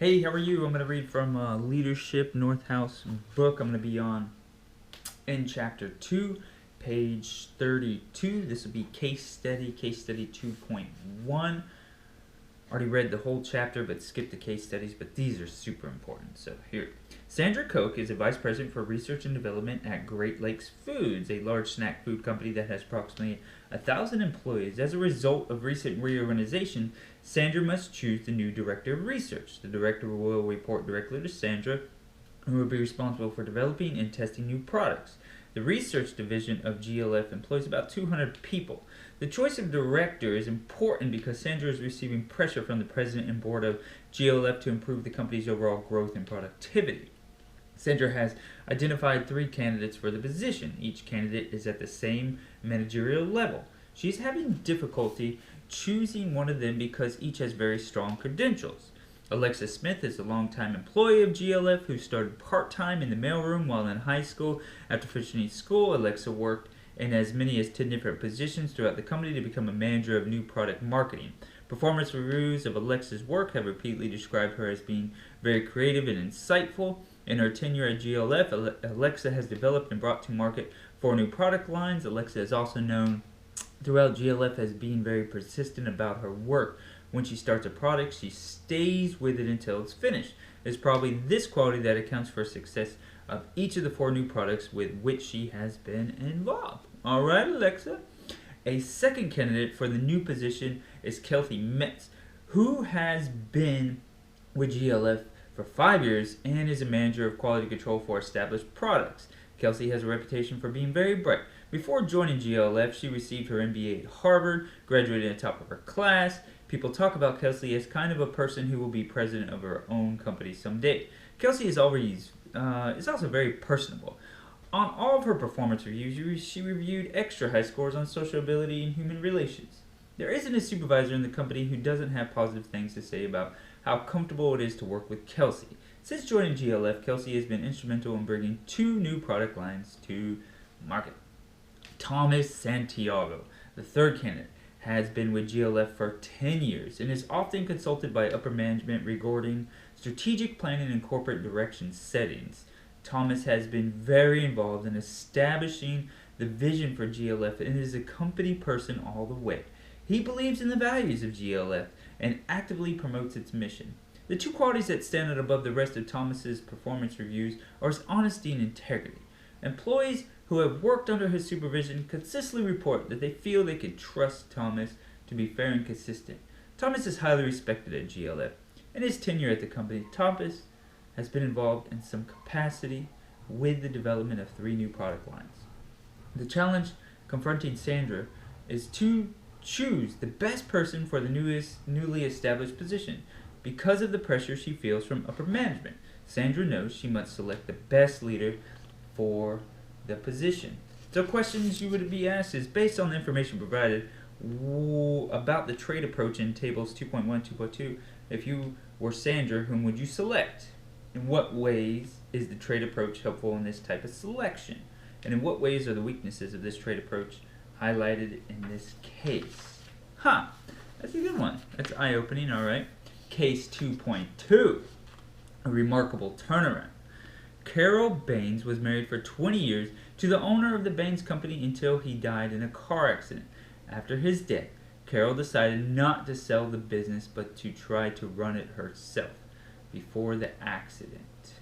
Hey, how are you? I'm going to read from Leadership Northouse book. I'm going to be in chapter 2, page 32. This will be case study 2.1. Already read the whole chapter, but skipped the case studies, but these are super important. So here. Sandra Koch is a vice president for research and development at Great Lakes Foods, a large snack food company that has approximately 1,000 employees. As a result of recent reorganization, Sandra must choose the new director of research. The director will report directly to Sandra, who will be responsible for developing and testing new products. The research division of GLF employs about 200 people. The choice of director is important because Sandra is receiving pressure from the president and board of GLF to improve the company's overall growth and productivity. Sandra has identified 3 candidates for the position. Each candidate is at the same managerial level. She's having difficulty choosing one of them because each has very strong credentials. Alexa Smith is a longtime employee of GLF who started part-time in the mailroom while in high school. After finishing school, Alexa worked in as many as 10 different positions throughout the company to become a manager of new product marketing. Performance reviews of Alexa's work have repeatedly described her as being very creative and insightful. In her tenure at GLF, Alexa has developed and brought to market 4 new product lines. Alexa is also known throughout GLF as being very persistent about her work. When she starts a product, she stays with it until it's finished. It's probably this quality that accounts for success of each of the 4 new products with which she has been involved. All right, Alexa. A second candidate for the new position is Kelsey Metz, who has been with GLF for 5 years and is a manager of quality control for established products. Kelsey has a reputation for being very bright. Before joining GLF, she received her MBA at Harvard, graduated at the top of her class. People talk about Kelsey as kind of a person who will be president of her own company someday. Kelsey is also very personable. On all of her performance reviews, she reviewed extra high scores on social ability and human relations. There isn't a supervisor in the company who doesn't have positive things to say about how comfortable it is to work with Kelsey. Since joining GLF, Kelsey has been instrumental in bringing 2 new product lines to market. Thomas Santiago, the third candidate, has been with GLF for 10 years and is often consulted by upper management regarding strategic planning and corporate direction settings. Thomas has been very involved in establishing the vision for GLF and is a company person all the way. He believes in the values of GLF and actively promotes its mission. The 2 qualities that stand out above the rest of Thomas's performance reviews are his honesty and integrity. Employees who have worked under his supervision consistently report that they feel they can trust Thomas to be fair and consistent. Thomas is highly respected at GLF. In his tenure at the company, Thomas has been involved in some capacity with the development of 3 new product lines. The challenge confronting Sandra is to choose the best person for the newly established position. Because of the pressure she feels from upper management, Sandra knows she must select the best leader for the position. So questions you would be asked is, based on the information provided about the trade approach in tables 2.1, 2.2, if you were Sandra, whom would you select? In what ways is the trade approach helpful in this type of selection? And in what ways are the weaknesses of this trade approach highlighted in this case? That's a good one. That's eye-opening, all right. Case 2.2, a remarkable turnaround. Carol Baines was married for 20 years to the owner of the Baines Company until he died in a car accident. After his death, Carol decided not to sell the business but to try to run it herself before the accident.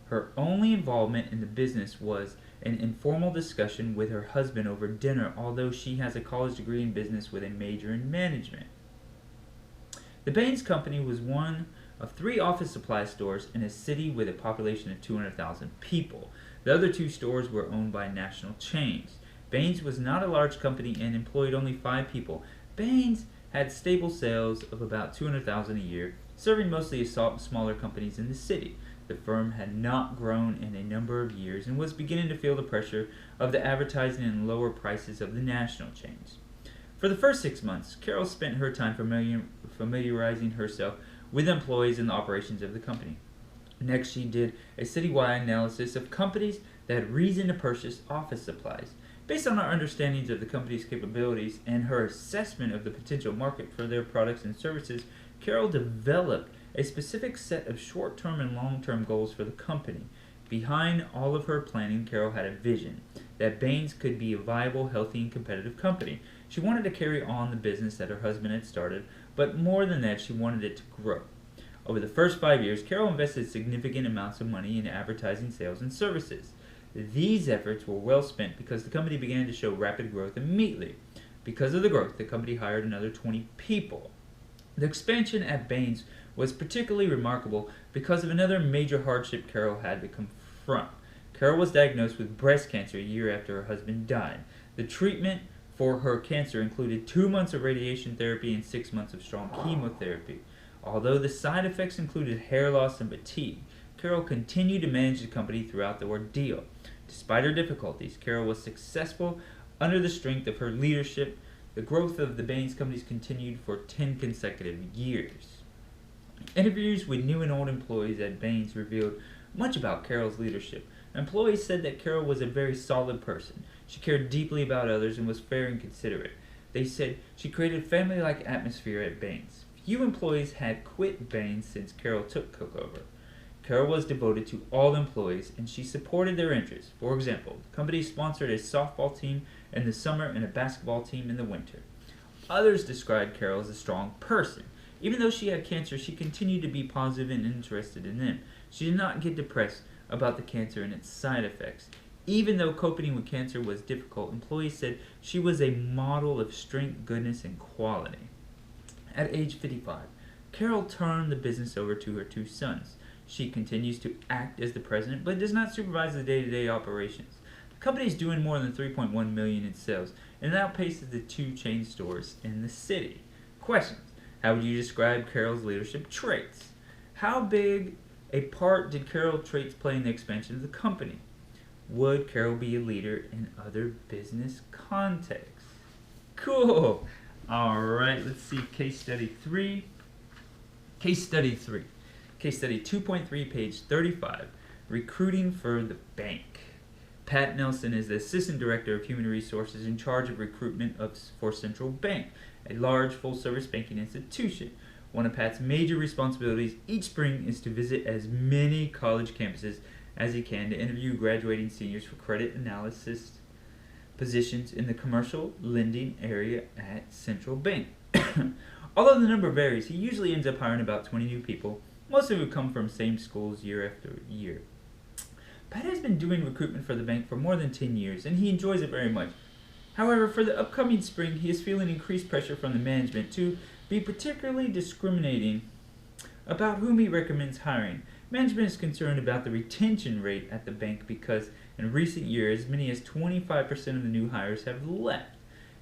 Her only involvement in the business was an informal discussion with her husband over dinner, although she has a college degree in business with a major in management. The Baines Company was one of 3 office supply stores in a city with a population of 200,000 people. The other 2 stores were owned by national chains. Baines was not a large company and employed only 5 people. Baines had stable sales of about $200,000 a year, serving mostly smaller companies in the city. The firm had not grown in a number of years and was beginning to feel the pressure of the advertising and lower prices of the national chains. For the first 6 months, Carol spent her time familiarizing herself with employees and the operations of the company. Next, she did a citywide analysis of companies that had reason to purchase office supplies. Based on our understandings of the company's capabilities and her assessment of the potential market for their products and services, Carol developed a specific set of short-term and long-term goals for the company. Behind all of her planning, Carol had a vision that Baines could be a viable, healthy, and competitive company. She wanted to carry on the business that her husband had started, but more than that, she wanted it to grow. Over the first 5 years, Carol invested significant amounts of money in advertising, sales, and services. These efforts were well spent because the company began to show rapid growth immediately. Because of the growth, the company hired another 20 people. The expansion at Baines was particularly remarkable because of another major hardship Carol had to confront. Carol was diagnosed with breast cancer a year after her husband died. The treatment for her cancer included 2 months of radiation therapy and 6 months of strong chemotherapy. Although the side effects included hair loss and fatigue, Carol continued to manage the company throughout the ordeal. Despite her difficulties, Carol was successful under the strength of her leadership. The growth of the Baines companies continued for 10 consecutive years. Interviews with new and old employees at Baines revealed much about Carol's leadership. Employees said that Carol was a very solid person. She cared deeply about others and was fair and considerate. They said she created a family-like atmosphere at Baines. Few employees had quit Baines since Carol took over. Carol was devoted to all employees, and she supported their interests. For example, the company sponsored a softball team in the summer and a basketball team in the winter. Others described Carol as a strong person. Even though she had cancer, she continued to be positive and interested in them. She did not get depressed about the cancer and its side effects. Even though coping with cancer was difficult, employees said she was a model of strength, goodness, and quality. At age 55, Carol turned the business over to her 2 sons. She continues to act as the president, but does not supervise the day-to-day operations. The company is doing more than $3.1 million in sales, and it outpaces the 2 chain stores in the city. Questions. How would you describe Carol's leadership traits? How big a part did Carol's traits play in the expansion of the company? Would Carol be a leader in other business contexts? Cool. All right, let's see case study 3. Case study 3. Case study 2.3, page 35. Recruiting for the bank. Pat Nelson is the Assistant Director of Human Resources in charge of recruitment for Central Bank, a large full-service banking institution. One of Pat's major responsibilities each spring is to visit as many college campuses as he can to interview graduating seniors for credit analysis positions in the commercial lending area at Central Bank. Although the number varies, he usually ends up hiring about 20 new people. Most of them come from same schools year after year. Pat has been doing recruitment for the bank for more than 10 years, and he enjoys it very much. However, for the upcoming spring, he is feeling increased pressure from the management to be particularly discriminating about whom he recommends hiring. Management is concerned about the retention rate at the bank because in recent years, as many as 25% of the new hires have left.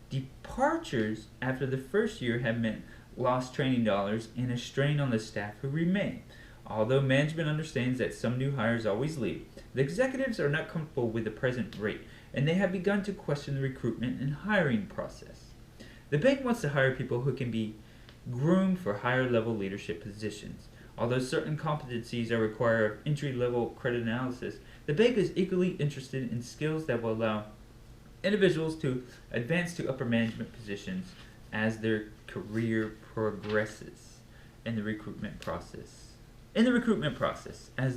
Departures after the first year have meant lost training dollars and a strain on the staff who remain. Although management understands that some new hires always leave, the executives are not comfortable with the present rate, and they have begun to question the recruitment and hiring process. The bank wants to hire people who can be groomed for higher-level leadership positions. Although certain competencies are required of entry-level credit analysis, the bank is equally interested in skills that will allow individuals to advance to upper management positions as their career progresses in the recruitment process. As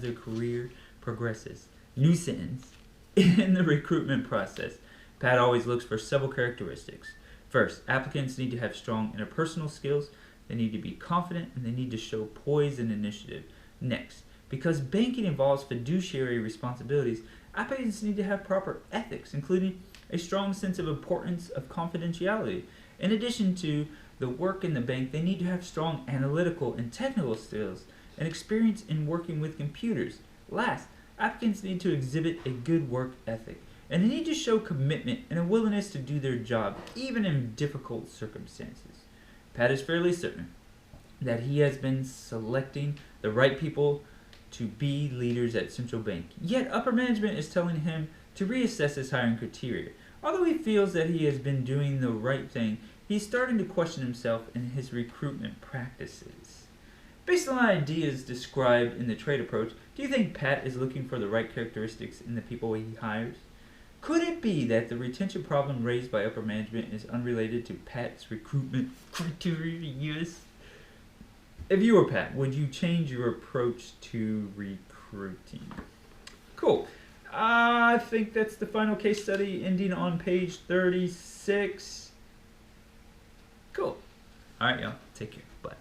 their career progresses. New sentence. In the recruitment process, Pat always looks for several characteristics. First, applicants need to have strong interpersonal skills. They need to be confident, and they need to show poise and initiative. Next, because banking involves fiduciary responsibilities, applicants need to have proper ethics, including a strong sense of importance of confidentiality. In addition to the work in the bank, they need to have strong analytical and technical skills and experience in working with computers. Last, applicants need to exhibit a good work ethic, and they need to show commitment and a willingness to do their job, even in difficult circumstances. Pat is fairly certain that he has been selecting the right people to be leaders at Central Bank, yet upper management is telling him to reassess his hiring criteria. Although he feels that he has been doing the right thing, he's starting to question himself and his recruitment practices. Based on ideas described in the trade approach, do you think Pat is looking for the right characteristics in the people he hires? Could it be that the retention problem raised by upper management is unrelated to Pat's recruitment criteria? If you were Pat, would you change your approach to recruiting? Cool. I think that's the final case study ending on page 36. Cool. All right, y'all. Take care. Bye.